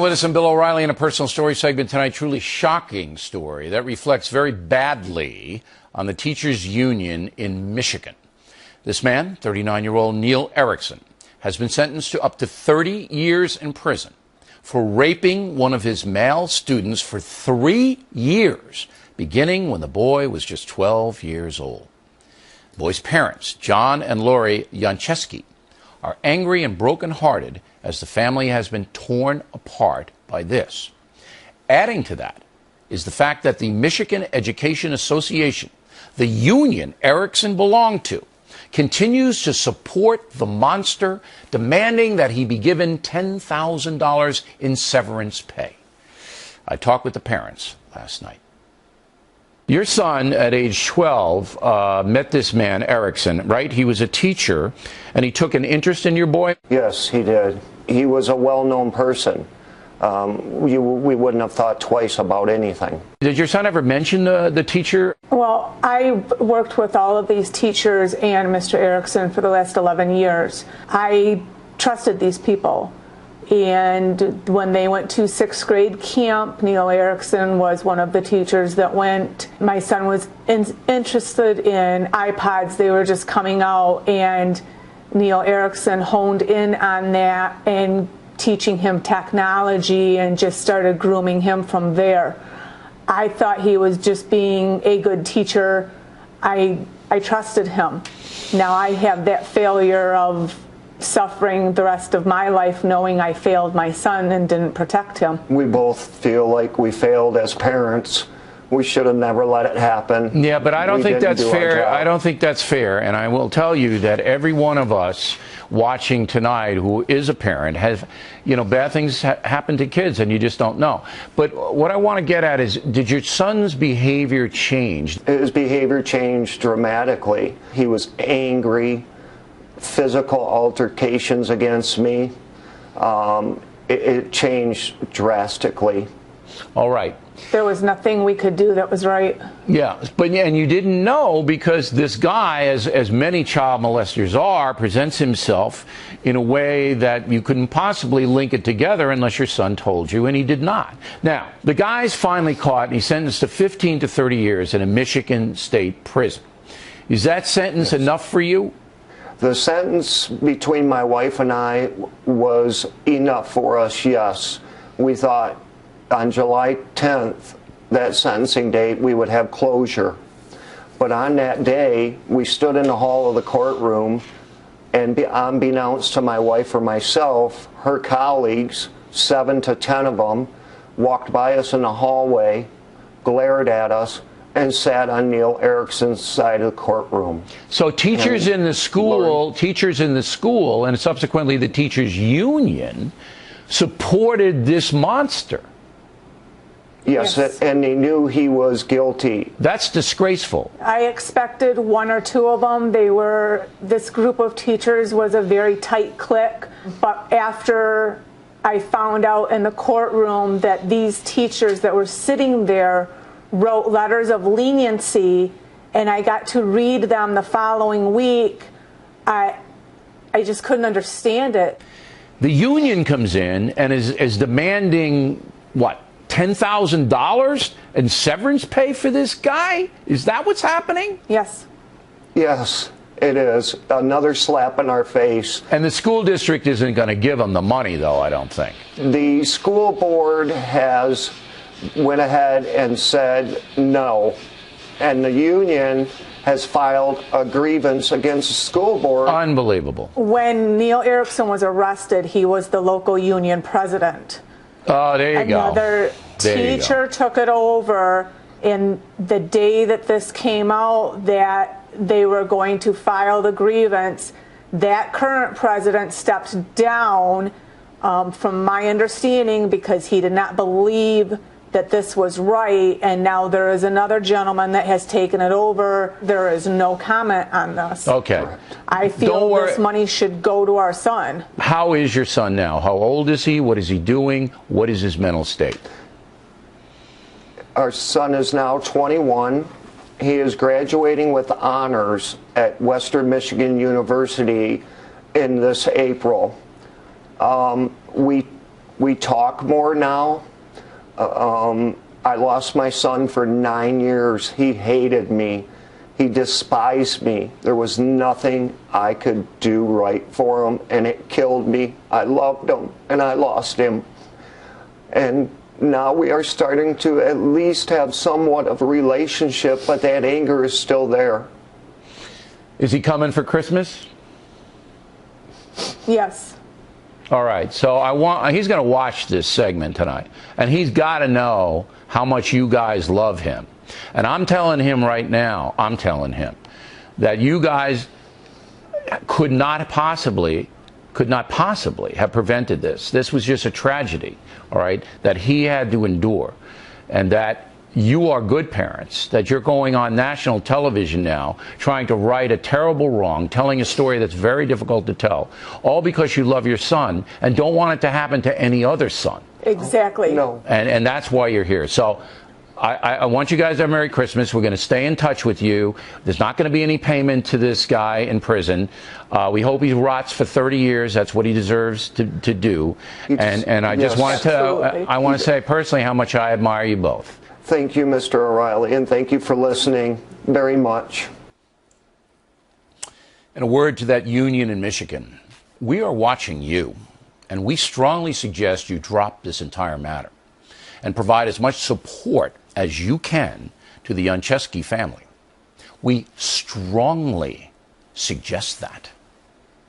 with us, I'm Bill O'Reilly in a personal story segment tonight. Truly shocking story that reflects very badly on the teachers' union in Michigan. This man, 39-year-old Neil Erickson, has been sentenced to up to 30 years in prison for raping one of his male students for 3 years, beginning when the boy was just 12 years old. The boy's parents, John and Lori Yancheski, are angry and brokenhearted as the family has been torn apart by this. Adding to that is the fact that the Michigan Education Association, the union Erickson belonged to, continues to support the monster, demanding that he be given $10,000 in severance pay. I talked with the parents last night. Your son, at age 12, met this man, Erickson, right? He was a teacher, and he took an interest in your boy? Yes, he did. He was a well-known person. We wouldn't have thought twice about anything. Did your son ever mention the teacher? Well, I worked with all of these teachers and Mr. Erickson for the last 11 years. I trusted these people. And when they went to 6th grade camp, Neil Erickson was one of the teachers that went. My son was interested in iPods. They were just coming out, and Neil Erickson honed in on that and teaching him technology and just started grooming him from there. I thought he was just being a good teacher. I trusted him. Now I have that failure of suffering the rest of my life knowing I failed my son and didn't protect him. We both feel like we failed as parents. We should have never let it happen. Yeah, but I don't think that's fair. I don't think that's fair. And I will tell you that every one of us watching tonight who is a parent has, bad things happen to kids and you just don't know. But what I want to get at is, did your son's behavior change? His behavior changed dramatically. He was angry, physical altercations against me. It changed drastically. All right. There was nothing we could do that was right. Yeah, and you didn't know because this guy, as many child molesters are, presents himself in a way that you couldn't possibly link it together unless your son told you, and he did not. Now, the guy's finally caught, and he's sentenced to 15 to 30 years in a Michigan state prison. Is that sentence enough for you? The sentence between my wife and I was enough for us, yes. We thought on July 10th, that sentencing date, we would have closure. But on that day, we stood in the hall of the courtroom, and unbeknownst to my wife or myself, her colleagues, 7 to 10 of them, walked by us in the hallway, glared at us, and sat on Neil Erickson's side of the courtroom. So teachers in the school, and subsequently the teachers' union, supported this monster. Yes, and they knew he was guilty. That's disgraceful. I expected 1 or 2 of them. This group of teachers was a very tight clique, but after I found out in the courtroom that these teachers that were sitting there wrote letters of leniency, and I got to read them the following week, I just couldn't understand it. The union comes in and is demanding, what, $10,000 in severance pay for this guy? Is that what's happening? Yes. Yes, it is. Another slap in our face. And the school district isn't going to give him the money, though, I don't think. The school board has went ahead and said no, and the union has filed a grievance against the school board. Unbelievable. When Neil Erickson was arrested, he was the local union president. Oh, there you go. Another teacher took it over, and the day that this came out that they were going to file the grievance, that current president stepped down, from my understanding, because he did not believe that this was right, and now there is another gentleman that has taken it over. There is no comment on this. Okay. I feel this money should go to our son. How is your son now? How old is he? What is he doing? What is his mental state? Our son is now 21. He is graduating with honors at Western Michigan University in this April. We We talk more now. I lost my son for 9 years. He hated me. He despised me. There was nothing I could do right for him, and it killed me. I loved him, and I lost him. And now we are starting to at least have somewhat of a relationship, but that anger is still there. Is he coming for Christmas? Yes. All right. So he's going to watch this segment tonight, and he's got to know how much you guys love him. And I'm telling him right now, that you guys could not possibly have prevented this. This was just a tragedy, all right, that he had to endure. And that you are good parents, that you're going on national television now trying to right a terrible wrong, telling a story that's very difficult to tell, all because you love your son and don't want it to happen to any other son. Exactly. No. And that's why you're here. So I want you guys to have a Merry Christmas. We're going to stay in touch with you. There's not going to be any payment to this guy in prison. We hope he rots for 30 years. That's what he deserves to do. And I just wanted to, I want to say personally how much I admire you both. Thank you, Mr. O'Reilly, and thank you for listening very much. And a word to that union in Michigan. We are watching you, and we strongly suggest you drop this entire matter and provide as much support as you can to the Yoncheski family. We strongly suggest that.